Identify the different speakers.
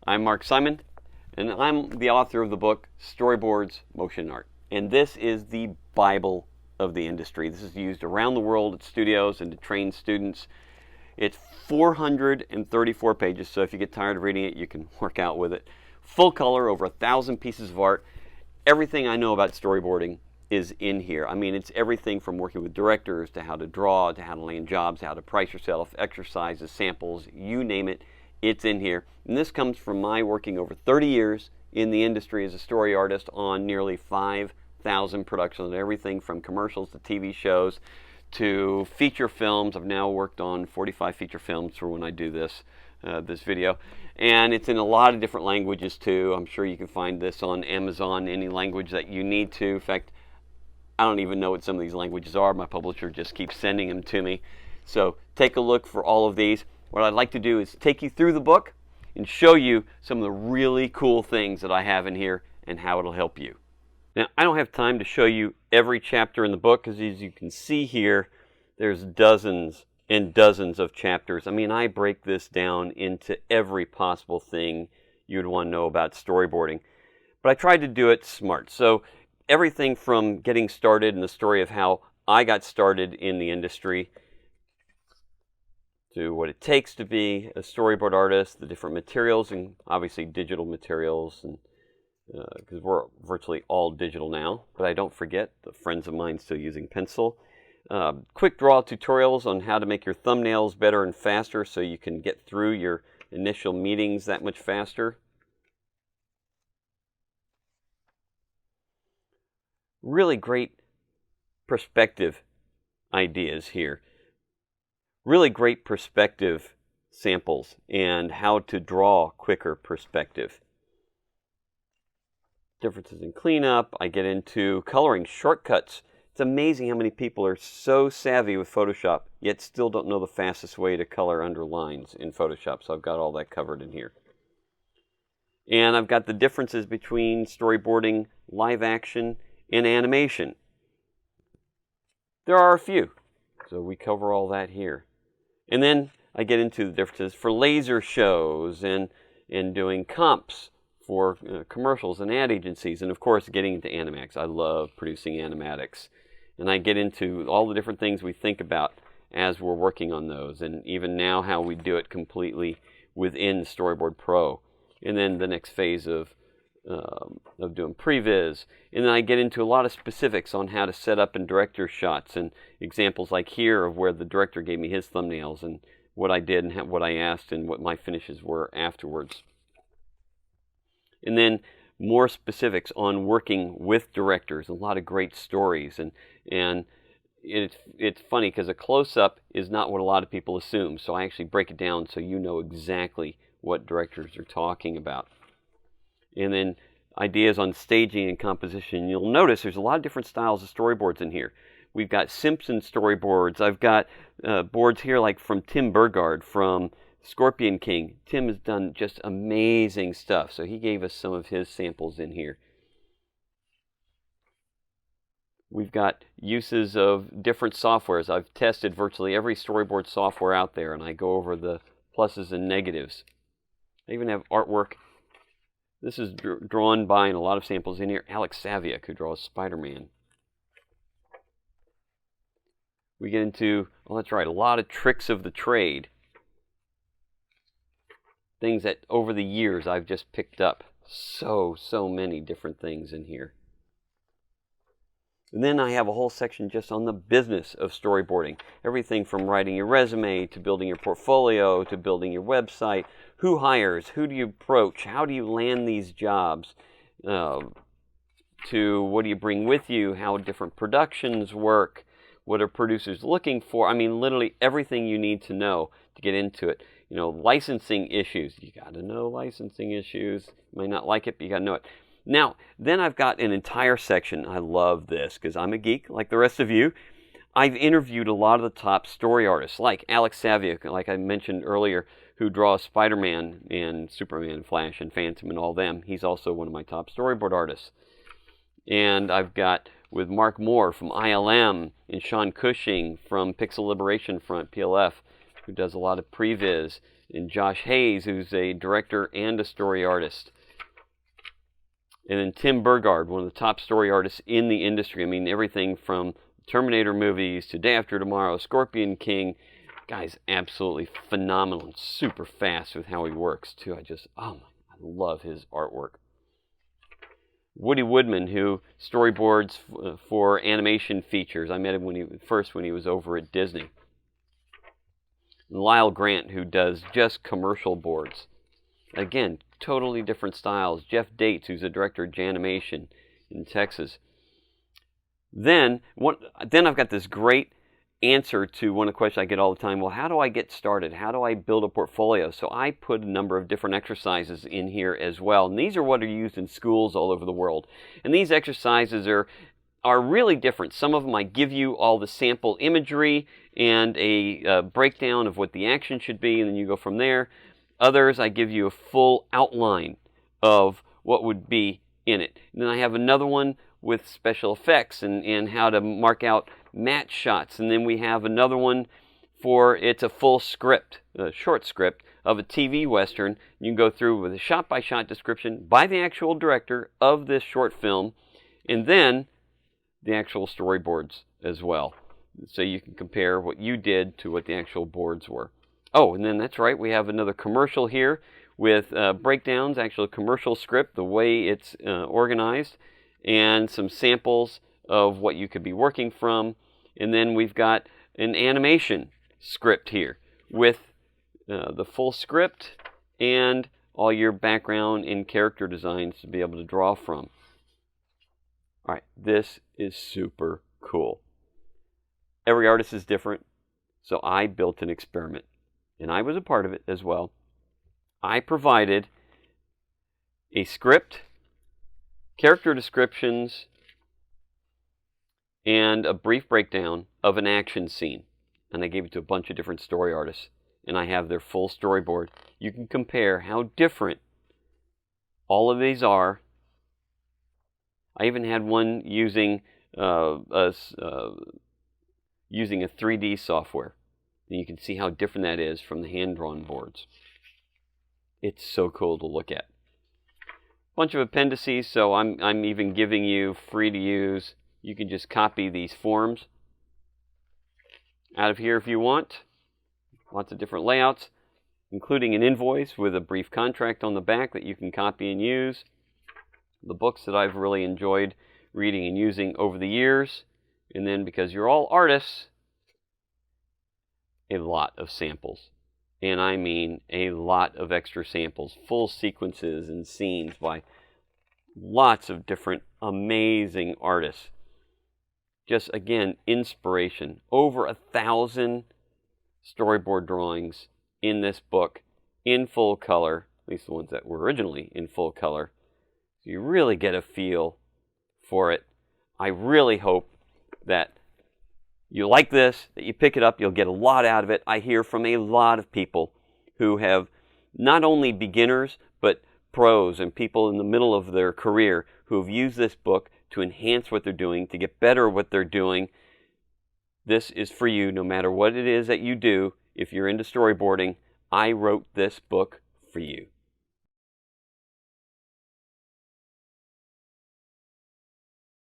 Speaker 1: I'm Mark Simon, and I'm the author of the book Storyboards, Motion Art. And this is the Bible of the industry. This is used around the world at studios and to train students. It's 434 pages, so if you get tired of reading it, you can work out with it. Full color, over 1,000 pieces of art. Everything I know about storyboarding is in here. I mean, it's everything from working with directors to how to draw, to how to land jobs, how to price yourself, exercises, samples, you name it, it's in here. And this comes from my working over 30 years in the industry as a story artist on nearly 5,000 productions, everything from commercials to TV shows to feature films. I've now worked on 45 feature films for when I do this video. And it's in a lot of different languages too. I'm sure you can find this on Amazon, any language that you need to. In fact, I don't even know what some of these languages are. My publisher just keeps sending them to me. So take a look for all of these. What I'd like to do is take you through the book and show you some of the really cool things that I have in here and how it'll help you. Now, I don't have time to show you every chapter in the book because as you can see here, there's dozens and dozens of chapters. I mean, I break this down into every possible thing you'd want to know about storyboarding. But I tried to do it smart. So everything from getting started and the story of how I got started in the industry to what it takes to be a storyboard artist, the different materials, and obviously digital materials, and because we're virtually all digital now. But I don't forget the friends of mine still using pencil. Quick draw tutorials on how to make your thumbnails better and faster so you can get through your initial meetings that much faster. Really great perspective ideas here. Really great perspective samples and how to draw quicker perspective. Differences in cleanup. I get into coloring shortcuts. It's amazing how many people are so savvy with Photoshop yet still don't know the fastest way to color under lines in Photoshop. So I've got all that covered in here. And I've got the differences between storyboarding, live action, and animation. There are a few. So we cover all that here. And then I get into the differences for laser shows and doing comps for commercials and ad agencies, and of course getting into animatics. I love producing animatics. And I get into all the different things we think about as we're working on those, and even now how we do it completely within Storyboard Pro. And then the next phase of doing previs. And then I get into a lot of specifics on how to set up and direct your shots, and examples like here of where the director gave me his thumbnails and what I did and what I asked and what my finishes were afterwards. And then more specifics on working with directors, a lot of great stories. And it's funny because a close-up is not what a lot of people assume, so I actually break it down so you know exactly what directors are talking about. And then ideas on staging and composition. You'll notice there's a lot of different styles of storyboards in here. We've got Simpson storyboards. I've got boards here like from Tim Burgard from Scorpion King. Tim has done just amazing stuff. So he gave us some of his samples in here. We've got uses of different softwares. I've tested virtually every storyboard software out there, and I go over the pluses and negatives. I even have artwork. This is drawn by, and a lot of samples in here, Alex Saviak, who draws Spider-Man. We get into, well, that's right, a lot of tricks of the trade. Things that over the years I've just picked up. So many different things in here. And then I have a whole section just on the business of storyboarding. Everything from writing your resume, to building your portfolio, to building your website. Who hires? Who do you approach? How do you land these jobs? To what do you bring with you? How different productions work? What are producers looking for? I mean, literally everything you need to know to get into it. You know, licensing issues. You got to know licensing issues. You might not like it, but you got to know it. Now, then I've got an entire section. I love this because I'm a geek like the rest of you. I've interviewed a lot of the top story artists like Alex Saviak, like I mentioned earlier, who draws Spider-Man and Superman, Flash, and Phantom and all them. He's also one of my top storyboard artists. And I've got with Mark Moore from ILM and Sean Cushing from Pixel Liberation Front, PLF, who does a lot of previs, and Josh Hayes, who's a director and a story artist. And then Tim Burgard, one of the top story artists in the industry. I mean, everything from Terminator movies to Day After Tomorrow, Scorpion King. Guy's absolutely phenomenal and super fast with how he works, too. I love his artwork. Woody Woodman, who storyboards for animation features. I met him when he was over at Disney. And Lyle Grant, who does just commercial boards. Again, totally different styles. Jeff Dates, who's a director of Janimation in Texas. Then I've got this great answer to one of the questions I get all the time. Well, how do I get started? How do I build a portfolio? So I put a number of different exercises in here as well. And these are what are used in schools all over the world. And these exercises are really different. Some of them I give you all the sample imagery and a breakdown of what the action should be, and then you go from there. Others, I give you a full outline of what would be in it. And then I have another one with special effects and how to mark out match shots. And then we have another one it's a full script, a short script of a TV Western. You can go through with a shot-by-shot description by the actual director of this short film, and then the actual storyboards as well. So you can compare what you did to what the actual boards were. Oh, and then that's right, we have another commercial here with breakdowns, actual commercial script, the way it's organized, and some samples of what you could be working from. And then we've got an animation script here with the full script and all your background and character designs to be able to draw from. All right, this is super cool. Every artist is different, so I built an experiment, and I was a part of it as well. I provided a script, character descriptions, and a brief breakdown of an action scene. And I gave it to a bunch of different story artists. And I have their full storyboard. You can compare how different all of these are. I even had one using a 3D software. And you can see how different that is from the hand-drawn boards. It's so cool to look at. Bunch of appendices, so I'm even giving you free to use. You can just copy these forms out of here if you want. Lots of different layouts, including an invoice with a brief contract on the back that you can copy and use. The books that I've really enjoyed reading and using over the years. And then, because you're all artists, a lot of samples. And I mean a lot of extra samples, full sequences and scenes by lots of different amazing artists. Just, again, inspiration. Over 1,000 storyboard drawings in this book in full color, at least the ones that were originally in full color. So you really get a feel for it. I really hope that you like this, that you pick it up, you'll get a lot out of it. I hear from a lot of people who have not only beginners, but pros and people in the middle of their career who have used this book to enhance what they're doing, to get better at what they're doing. This is for you, no matter what it is that you do. If you're into storyboarding, I wrote this book for you.